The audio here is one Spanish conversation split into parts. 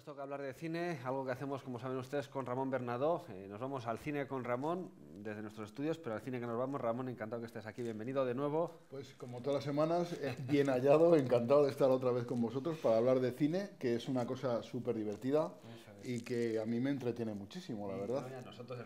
nos toca hablar de cine, algo que hacemos, como saben ustedes, con Ramón Bernadó. Nos vamos al cine con Ramón, desde nuestros estudios, pero al cine que nos vamos. Ramón, encantado que estés aquí, bienvenido de nuevo. Pues como todas las semanas, bien hallado, encantado de estar otra vez con vosotros para hablar de cine, que es una cosa súper divertida y que a mí me entretiene muchísimo, la verdad. Bueno, nosotros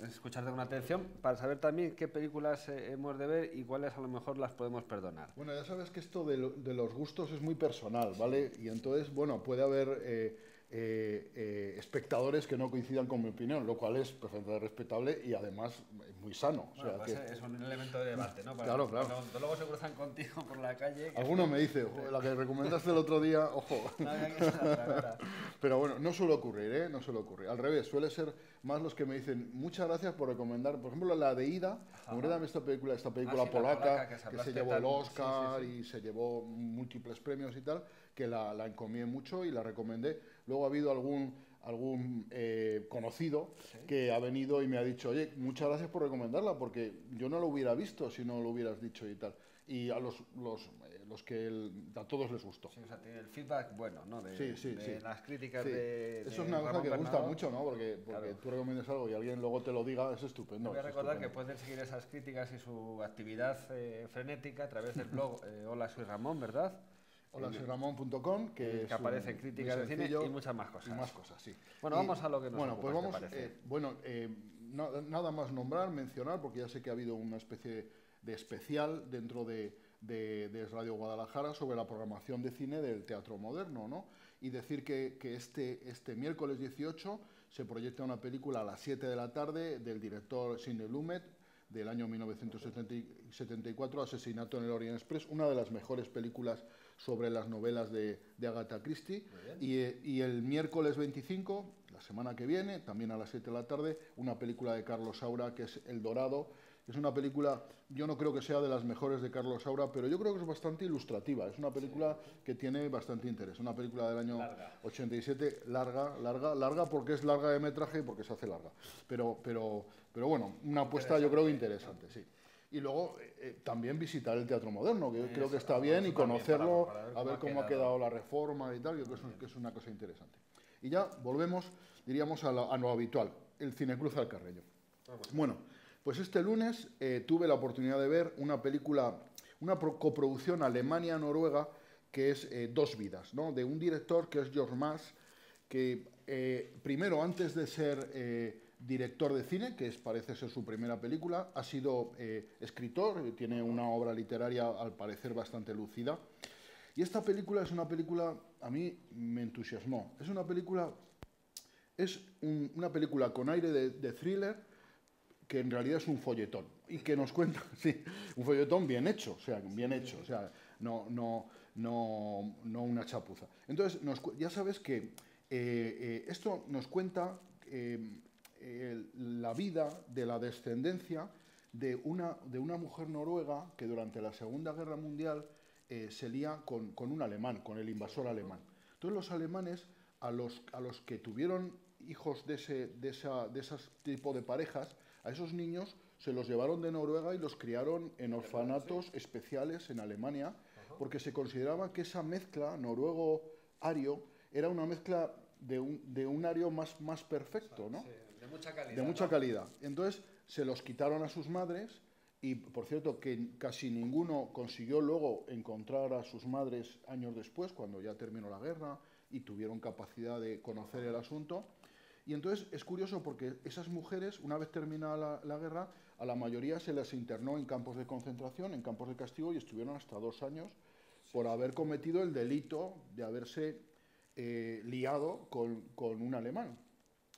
escucharte con atención para saber también qué películas hemos de ver y cuáles a lo mejor las podemos perdonar. Bueno, ya sabes que esto de los gustos es muy personal, ¿vale? Y entonces, bueno, puede haber espectadores que no coincidan con mi opinión, lo cual es perfectamente respetable y además muy sano. Bueno, o sea, pues es un elemento de debate, ¿no? Claro, claro. Cuando luego se cruzan contigo por la calle... Alguno me dice, la que recomendaste el otro día, ojo. Pero bueno, no suele ocurrir, ¿eh? No suele ocurrir. Al revés, suele ser más los que me dicen, muchas gracias por recomendar, por ejemplo, la de Ida, concretamente esta película polaca que se llevó el Oscar y se llevó múltiples premios y tal, que la encomié mucho y la recomendé. Luego ha habido algún conocido que ha venido y me ha dicho, oye, muchas gracias por recomendarla, porque yo no lo hubiera visto si no lo hubieras dicho y tal. Y a a todos les gustó. Sí, o sea, tiene el feedback bueno, ¿no? Sí. Las críticas Sí. de Eso es una cosa Ramón que Bernadó. gusta mucho, ¿no? Porque Claro. tú recomiendas algo y alguien luego te lo diga, es estupendo. Voy a recordar que estupendo. pueden seguir esas críticas y su actividad frenética a través del blog Hola, soy Ramón, ¿verdad? Hola, soy Ramón.com, que aparecen críticas de cine y muchas más cosas. Y más cosas, sí. Bueno, vamos a lo que nos Bueno, ocupa, pues vamos, ¿te parece? nada más mencionar, porque ya sé que ha habido una especie de especial dentro de Radio Guadalajara sobre la programación de cine del Teatro Moderno, ¿no? Y decir que este miércoles 18 se proyecta una película a las 7 de la tarde del director Sidney Lumet, del año 1974, Asesinato en el Orient Express, una de las mejores películas sobre las novelas de Agatha Christie. Y el miércoles 25, la semana que viene, también a las 7 de la tarde, una película de Carlos Saura, que es El Dorado. Es una película, yo no creo que sea de las mejores de Carlos Saura, pero yo creo que es bastante ilustrativa. Es una película que tiene bastante interés. Una película del año 87, larga porque es larga de metraje y porque se hace larga. Pero bueno, una apuesta yo creo interesante, sí. Y luego también visitar el Teatro Moderno, que creo que está bien, y conocerlo, a ver cómo ha quedado la reforma y tal, yo creo que es una cosa interesante. Y ya volvemos, diríamos, a lo habitual, el Cinecruz al Carreño. Bueno, pues este lunes tuve la oportunidad de ver una película, una coproducción Alemania-Noruega, que es Dos vidas, ¿no? De un director que es George Mas, que primero, antes de ser director de cine, que parece ser su primera película, ha sido escritor, tiene una obra literaria al parecer bastante lúcida. Y esta película es una película, a mí me entusiasmó. Es una película con aire de thriller, que en realidad es un folletón y que nos cuenta, sí, un folletón bien hecho, no una chapuza. Entonces, ya sabes que esto nos cuenta la vida de la descendencia de una mujer noruega que durante la Segunda Guerra Mundial se lía con un alemán, con el invasor alemán. Entonces los alemanes, a los que tuvieron hijos de ese tipo de parejas, a esos niños se los llevaron de Noruega y los criaron en orfanatos especiales en Alemania, porque se consideraba que esa mezcla noruego-ario era una mezcla de un ario más perfecto, ¿no? Sí, de mucha calidad. De mucha calidad. Entonces se los quitaron a sus madres y, por cierto, que casi ninguno consiguió luego encontrar a sus madres años después, cuando ya terminó la guerra y tuvieron capacidad de conocer el asunto. Y entonces es curioso porque esas mujeres, una vez terminada la guerra, a la mayoría se las internó en campos de concentración, en campos de castigo, y estuvieron hasta 2 años por haber cometido el delito de haberse liado con un alemán.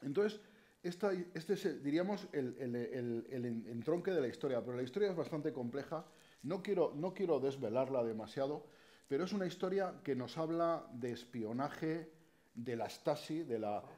Entonces, este es, diríamos, el entronque de la historia, pero la historia es bastante compleja. No quiero desvelarla demasiado, pero es una historia que nos habla de espionaje, de la Stasi,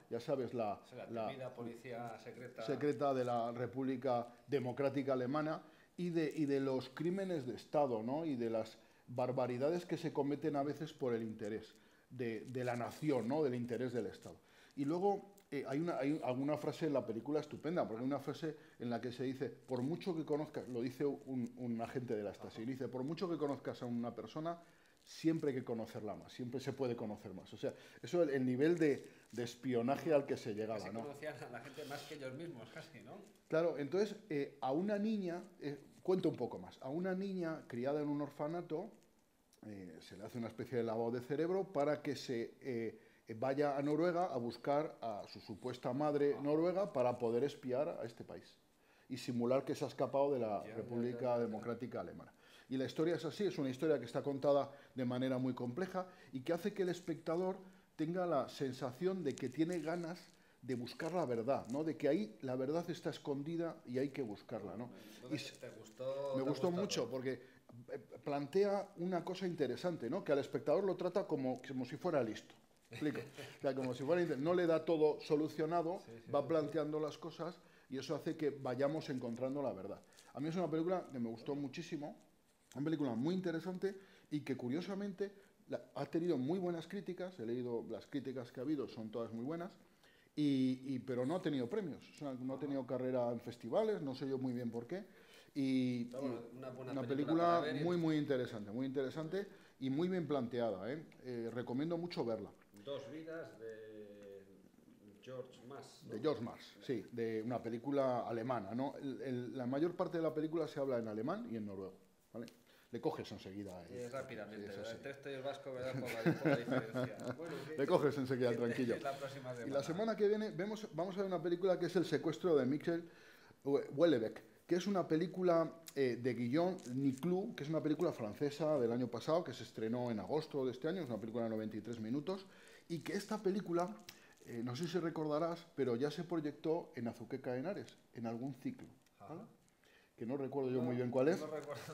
ya sabes, la temida policía secreta de la República Democrática Alemana, y de los crímenes de Estado, ¿no? Y de las barbaridades que se cometen a veces por el interés de la nación, ¿no? Del interés del Estado. Y luego hay alguna frase en la película estupenda, porque hay una frase en la que se dice, por mucho que conozcas, lo dice un agente de la Stasi, dice, por mucho que conozcas a una persona, siempre hay que conocerla más, siempre se puede conocer más. O sea, eso es el nivel de espionaje al que se llegaba, Casi ¿no? conocían a la gente más que ellos mismos, casi, ¿no? Claro, entonces a una niña, cuento un poco más, a una niña criada en un orfanato se le hace una especie de lavado de cerebro para que se vaya a Noruega a buscar a su supuesta madre noruega para poder espiar a este país y simular que se ha escapado de la República Democrática Alemana. Y la historia es así, es una historia que está contada de manera muy compleja y que hace que el espectador tenga la sensación de que tiene ganas de buscar la verdad, ¿no? De que ahí la verdad está escondida y hay que buscarla, ¿no? Entonces, ¿te gustó? Me gustó mucho todo? porque plantea una cosa interesante, ¿no? Que al espectador lo trata como si fuera listo. ¿Explico? O sea, como si fuera, no le da todo solucionado, va planteando las cosas y eso hace que vayamos encontrando la verdad. A mí es una película que me gustó muchísimo, una película muy interesante y que curiosamente ha tenido muy buenas críticas, he leído las críticas que ha habido, son todas muy buenas, pero no ha tenido premios, o sea, no ha tenido carrera en festivales, no sé yo muy bien por qué. Y una película muy interesante y muy bien planteada, ¿eh? Recomiendo mucho verla. Dos vidas de George Mas, ¿no? De George Mars, sí, de una película alemana, ¿no? La mayor parte de la película se habla en alemán y en noruego, ¿vale? Le coges enseguida. Rápidamente, sí, el texto y el vasco, ¿verdad? Por la diferencia. Bueno, le coges enseguida, tranquilo. La próxima semana. Y la semana que viene vamos a ver una película que es El secuestro de Michael Houellebecq, que es una película de Guillaume Niclou, que es una película francesa del año pasado, que se estrenó en agosto de este año, es una película de 93 minutos, y que esta película, no sé si recordarás, pero ya se proyectó en Azuqueca de Henares, en algún ciclo, ¿vale? Que no recuerdo yo muy bien cuál es,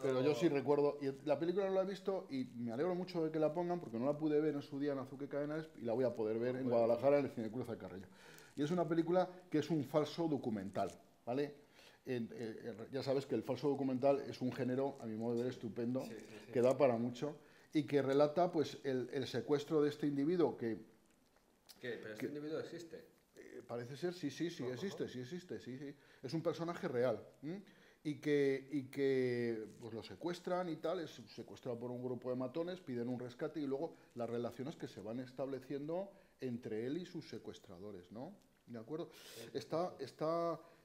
pero yo sí recuerdo, y la película no la he visto y me alegro mucho de que la pongan porque no la pude ver en su día en Azuqueca de Henares y la voy a poder ver en Guadalajara en el Cinecruz de Carrillo. Y es una película que es un falso documental, ¿vale? Ya sabes que el falso documental es un género, a mi modo de ver, estupendo, que da para mucho y que relata pues el secuestro de este individuo que... ¿Qué? ¿Pero este individuo existe? Parece ser, sí existe, sí. Es un personaje real. Y que pues lo secuestran y tal, es secuestrado por un grupo de matones, piden un rescate y luego las relaciones que se van estableciendo entre él y sus secuestradores, ¿no? ¿De acuerdo?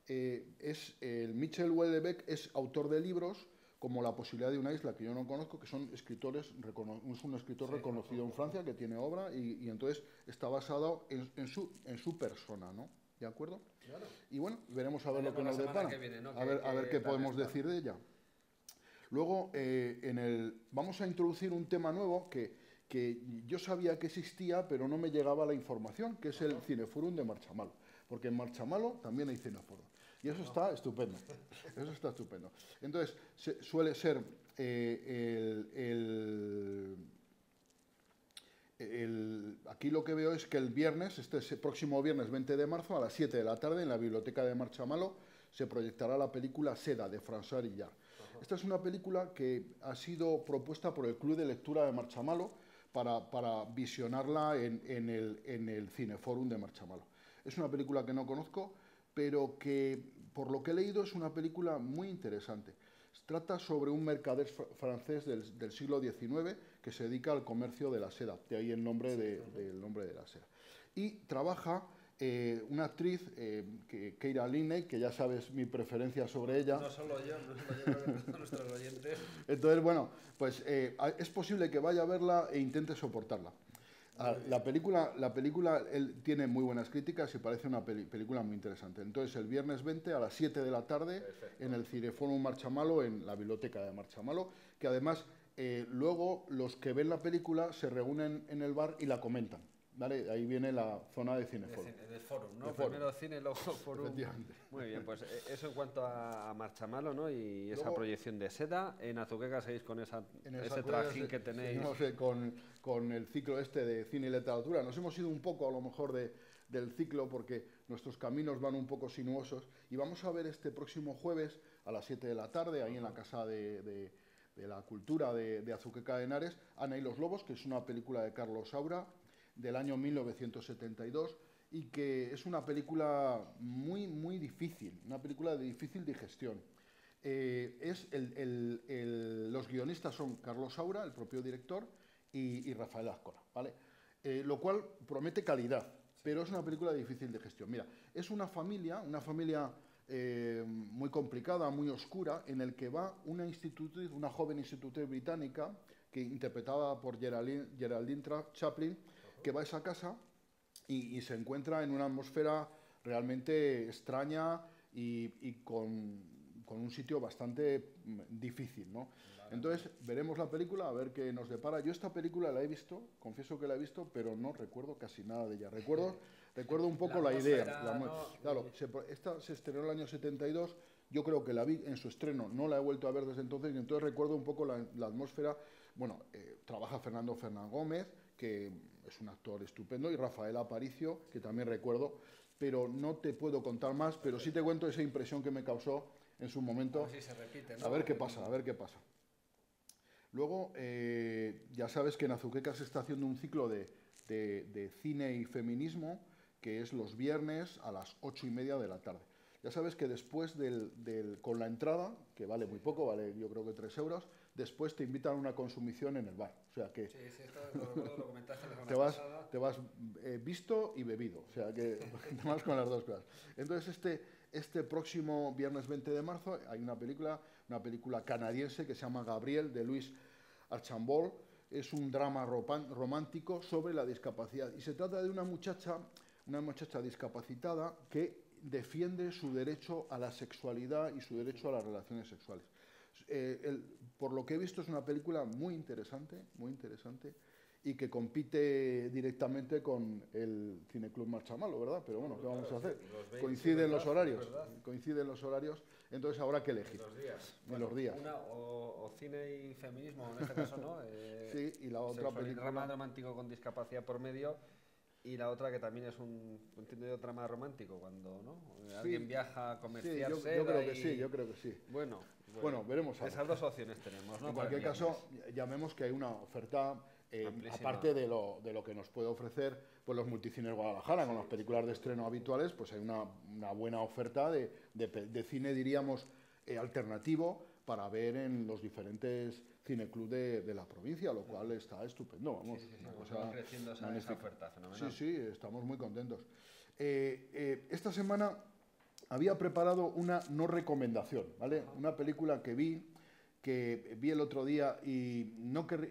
El Michael Houellebecq es autor de libros como La posibilidad de una isla, que yo no conozco, que son escritores, es un escritor reconocido en Francia que tiene obra y entonces está basado en su persona, ¿no? ¿De acuerdo? Claro. Y bueno, veremos a ver lo que nos depara, ¿No? a ver qué podemos decir de ella. Luego, vamos a introducir un tema nuevo que yo sabía que existía, pero no me llegaba la información, que es el Cineforum de Marchamalo. Porque en Marchamalo también hay Cineforum. Y eso está estupendo. Eso está estupendo. Entonces, suele ser aquí lo que veo es que el viernes, ese próximo viernes 20 de marzo, a las 7 de la tarde, en la biblioteca de Marchamalo, se proyectará la película Seda, de François Harillard. Esta es una película que ha sido propuesta por el Club de Lectura de Marchamalo para visionarla en el Cineforum de Marchamalo. Es una película que no conozco, pero que, por lo que he leído, es una película muy interesante. Trata sobre un mercader francés del siglo XIX que se dedica al comercio de la seda, de ahí el nombre del nombre de la seda. Y trabaja una actriz, Keira Linney, que ya sabes mi preferencia sobre ella. No solo yo, no nuestros oyentes. Entonces, bueno, pues es posible que vaya a verla e intente soportarla. La película él tiene muy buenas críticas y parece una película muy interesante. Entonces, el viernes 20 a las 7 de la tarde, en el Cineforum Marchamalo, en la biblioteca de Marchamalo, que además luego los que ven la película se reúnen en el bar y la comentan. ¿Vale? Ahí viene la zona de Cineforum. De forum, ¿no? Primero cine, luego forum. Efectivamente. Muy bien, pues eso en cuanto a Marchamalo, ¿no? Y esa proyección de Seda. En Azuqueca seguís con ese trajín que tenéis. No sé, con el ciclo este de cine y literatura. Nos hemos ido un poco, a lo mejor, del ciclo porque nuestros caminos van un poco sinuosos. Y vamos a ver este próximo jueves a las 7 de la tarde, ahí en la Casa de la Cultura de Azuqueca de Henares, Ana y los Lobos, que es una película de Carlos Saura, del año 1972 y que es una película muy difícil, una película de difícil digestión. Los guionistas son Carlos Saura, el propio director, y Rafael Azcona, ¿vale? Lo cual promete calidad, pero es una película difícil de gestión. Mira, es una familia muy complicada, muy oscura, en el que va una joven institutriz británica, que interpretada por Geraldine Chaplin, que va a esa casa y se encuentra en una atmósfera realmente extraña y con un sitio bastante difícil, ¿no? Entonces veremos la película, a ver qué nos depara. Yo esta película la he visto, confieso que la he visto, pero no recuerdo casi nada de ella. Recuerdo un poco la idea. Claro, esta se estrenó en el año 72, yo creo que la vi en su estreno, no la he vuelto a ver desde entonces, y entonces recuerdo un poco la atmósfera. Bueno, trabaja Fernando Fernán Gómez, que es un actor estupendo, y Rafael Aparicio, que también recuerdo, pero no te puedo contar más, pero sí te cuento esa impresión que me causó en su momento. A ver si se repite, ¿no? A ver qué pasa, a ver qué pasa. Luego, ya sabes que en Azuqueca se está haciendo un ciclo de cine y feminismo, que es los viernes a las 8:30 de la tarde. Ya sabes que después con la entrada, que vale muy poco, vale yo creo que 3 euros, después te invitan a una consumición en el bar. O sea que sí, esto lo comentaste la semana pasada. te vas visto y bebido, o sea que te vas con las dos cosas. Entonces este próximo viernes 20 de marzo hay una película canadiense que se llama Gabriel, de Louis Archambault. Es un drama romántico sobre la discapacidad y se trata de una muchacha discapacitada que defiende su derecho a la sexualidad y su derecho a las relaciones sexuales. Por lo que he visto es una película muy interesante y que compite directamente con el Cineclub Marchamalo, ¿verdad? Pero bueno, ¿qué vamos a hacer? Coinciden los horarios, entonces habrá que elegir. Los días. Una o cine y feminismo, en este caso, ¿no? Sí, y la otra película... Drama romántico con discapacidad por medio, y la otra que también es un drama romántico, cuando, ¿no? Alguien viaja a comerciar seda. Yo creo que sí. Bueno, veremos. Esas dos opciones tenemos, ¿no? En cualquier caso, ya vemos que hay una oferta, aparte de lo que nos puede ofrecer pues los multicines Guadalajara, con las películas de estreno habituales, pues hay una buena oferta de cine, diríamos, alternativo para ver en los diferentes cineclubs de la provincia, lo cual está estupendo, vamos. Una cosa creciendo esa oferta, fenomenal. Sí, estamos muy contentos. Esta semana había preparado una no recomendación, ¿vale? Una película que vi el otro día y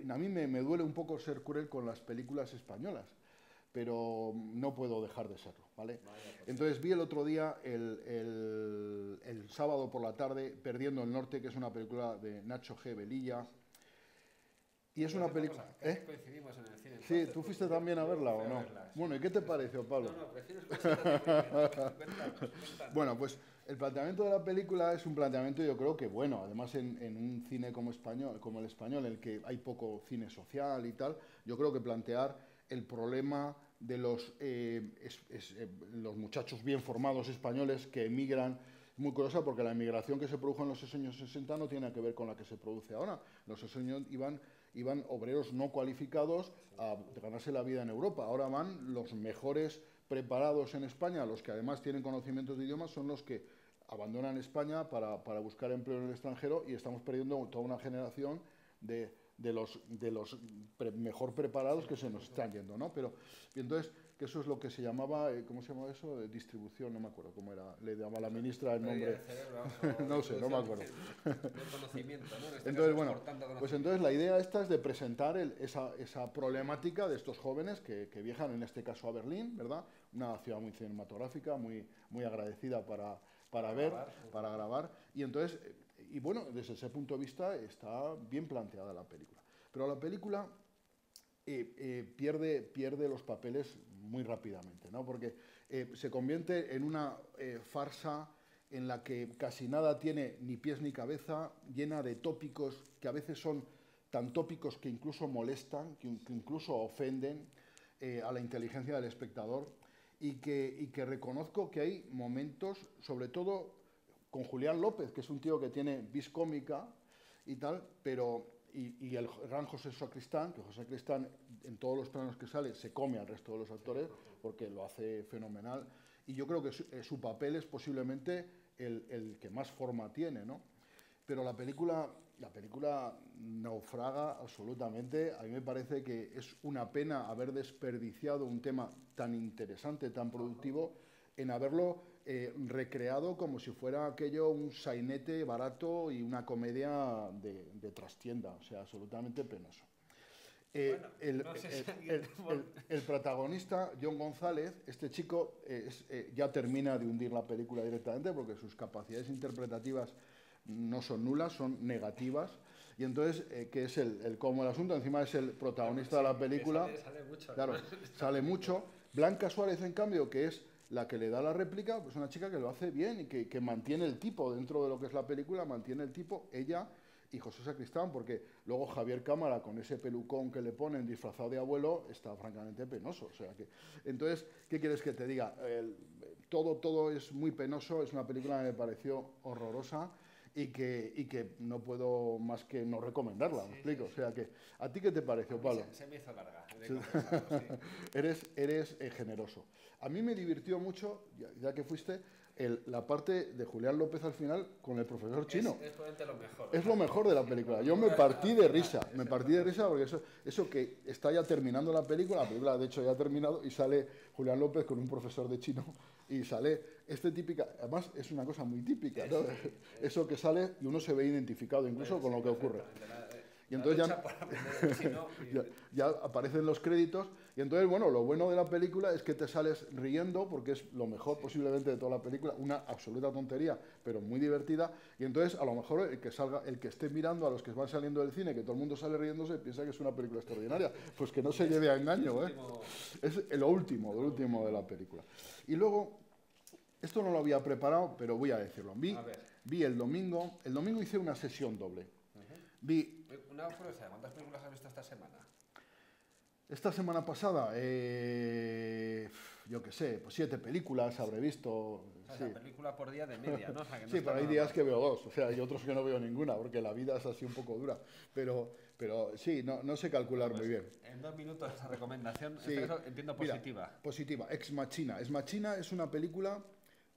a mí me duele un poco ser cruel con las películas españolas, pero no puedo dejar de serlo, ¿vale? Entonces vi el otro día, el sábado por la tarde, Perdiendo el Norte, que es una película de Nacho G. Velilla. Y es una película... Coincidimos en el cine. Sí, ¿tú fuiste también a verla o no? Bueno, ¿y qué te pareció, Pablo? No, prefiero escuchar. Cuéntanos. Bueno, pues el planteamiento de la película es un planteamiento, yo creo que bueno, además en un cine como el español, en el que hay poco cine social y tal, yo creo que plantear el problema de los muchachos bien formados españoles que emigran, muy curiosa porque la emigración que se produjo en los años 60 no tiene que ver con la que se produce ahora. Los años iban obreros no cualificados a ganarse la vida en Europa. Ahora van los mejores preparados en España, los que además tienen conocimientos de idiomas, son los que abandonan España para buscar empleo en el extranjero, y estamos perdiendo toda una generación de los mejor preparados que se nos están yendo, ¿no? Pero, y entonces, que eso es lo que se llamaba, ¿cómo se llamaba eso? De distribución, no me acuerdo cómo era, le llamaba la ministra el nombre. No sé, no me acuerdo. Conocimiento, ¿no? Entonces, bueno, pues entonces la idea esta es de presentar esa problemática de estos jóvenes que viajan, en este caso a Berlín, ¿verdad? Una ciudad muy cinematográfica, muy agradecida para grabar, y entonces... Y bueno, desde ese punto de vista está bien planteada la película. Pero la película pierde los papeles muy rápidamente, ¿no? Porque se convierte en una farsa en la que casi nada tiene ni pies ni cabeza, llena de tópicos que a veces son tan tópicos que incluso molestan, que incluso ofenden a la inteligencia del espectador, y que reconozco que hay momentos, sobre todo con Julián López, que es un tío que tiene vis cómica y tal, pero y el gran José Sacristán, que José Sacristán en todos los planos que sale se come al resto de los actores porque lo hace fenomenal, y yo creo que su papel es posiblemente el que más forma tiene, ¿no? pero la película naufraga absolutamente. A mí me parece que es una pena haber desperdiciado un tema tan interesante, tan productivo, en haberlo recreado como si fuera aquello un sainete barato y una comedia de trastienda, o sea, absolutamente penoso. El protagonista, John González, este chico ya termina de hundir la película directamente porque sus capacidades interpretativas no son nulas, son negativas. Y entonces, que es como el asunto, encima es el protagonista de la película. Sale mucho. Claro, sale mucho. Blanca Suárez, en cambio, que es la que le da la réplica, pues una chica que lo hace bien y que mantiene el tipo dentro de lo que es la película, mantiene el tipo, ella y José Sacristán, porque luego Javier Cámara, con ese pelucón que le ponen disfrazado de abuelo, está francamente penoso. O sea que, entonces, ¿qué quieres que te diga? Todo es muy penoso, es una película que me pareció horrorosa y que no puedo más que no recomendarla, ¿me explico? O sea que, ¿a ti qué te pareció, Pablo? Se me hizo larga. Eres generoso. A mí me divirtió mucho, ya que fuiste, la parte de Julián López al final con el profesor chino. Es probablemente lo mejor. Es lo mejor de la película. Yo me partí de risa. Me partí de risa porque eso que está ya terminando la película de hecho ya ha terminado y sale Julián López con un profesor de chino y sale típica, además es una cosa muy típica, ¿no? Eso que sale y uno se ve identificado incluso con lo que ocurre. Y entonces ya aparecen los créditos y entonces, bueno, lo bueno de la película es que te sales riendo porque es lo mejor posiblemente de toda la película, una absoluta tontería, pero muy divertida. Y entonces, a lo mejor el que esté mirando a los que van saliendo del cine, que todo el mundo sale riéndose, piensa que es una película extraordinaria. Pues que no se lleve a engaño, ¿eh? Es lo último de la película. Y luego, esto no lo había preparado, pero voy a decirlo. Vi el domingo hice una sesión doble. Vi... Una curiosidad, ¿cuántas películas has visto esta semana? Esta semana pasada, yo qué sé, pues 7 películas habré visto. O sea, película por día de media, ¿no? O sea, que no sí, pero hay días que veo 2, o sea, hay otros que no veo ninguna, porque la vida es así un poco dura. Pero sí, no sé calcular muy bien. En 2 minutos esa recomendación, sí, entiendo positiva. Mira, positiva, Ex Machina. Ex Machina es una película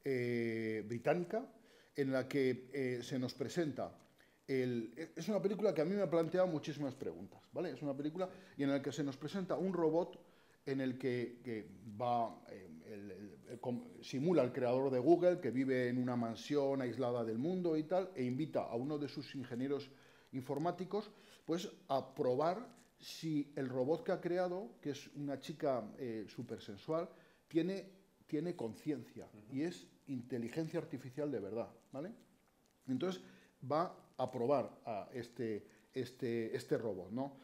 británica en la que se nos presenta... es una película que a mí me ha planteado muchísimas preguntas, ¿vale? Es una película y en la que se nos presenta un robot en el que simula al creador de Google, que vive en una mansión aislada del mundo y tal, e invita a uno de sus ingenieros informáticos pues a probar si el robot que ha creado, que es una chica súper sensual, tiene conciencia y es inteligencia artificial de verdad, ¿vale? Entonces va a probar a este robot, ¿no?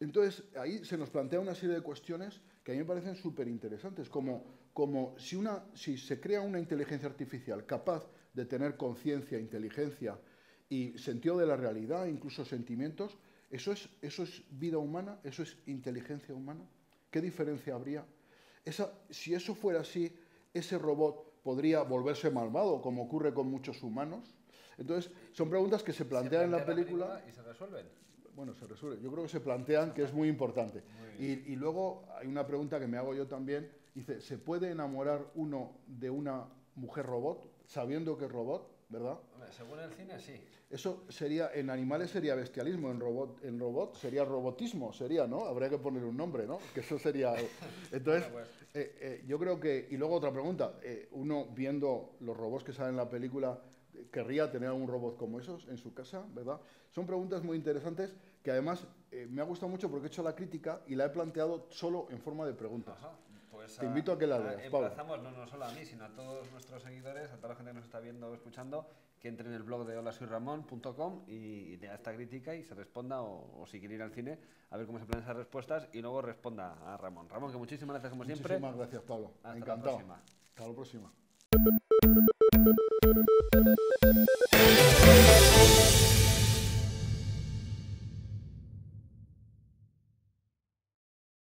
Entonces, ahí se nos plantea una serie de cuestiones que a mí me parecen súper interesantes, como si se crea una inteligencia artificial capaz de tener conciencia, inteligencia y sentido de la realidad, incluso sentimientos, ¿eso es vida humana? ¿Eso es inteligencia humana? ¿Qué diferencia habría? Si eso fuera así, ese robot podría volverse malvado, como ocurre con muchos humanos. Entonces, son preguntas que se plantean en la película y se resuelven. Bueno, se resuelve. Yo creo que se plantean, que es muy importante. Y luego hay una pregunta que me hago yo también. Dice, ¿se puede enamorar uno de una mujer robot, sabiendo que es robot, verdad? Hombre, según el cine, sí. Eso sería, en animales sería bestialismo, en robot sería robotismo, ¿no? Habría que poner un nombre, ¿no? Que eso sería... Entonces, bueno, pues. Yo creo que... Y luego otra pregunta. Uno, viendo los robots que salen en la película... ¿Querría tener un robot como esos en su casa, verdad? Son preguntas muy interesantes que además me ha gustado mucho porque he hecho la crítica y la he planteado solo en forma de preguntas. Ajá, pues te invito a que la leas, Pablo. Emplazamos no solo a mí, sino a todos nuestros seguidores, a toda la gente que nos está viendo o escuchando, que entre en el blog de holasoyramon.com y lea esta crítica y se responda o si quiere ir al cine a ver cómo se planean esas respuestas y luego responda a Ramón. Ramón, que muchísimas gracias como siempre. Muchísimas gracias, Pablo. Hasta Encantado. la próxima. Hasta la próxima.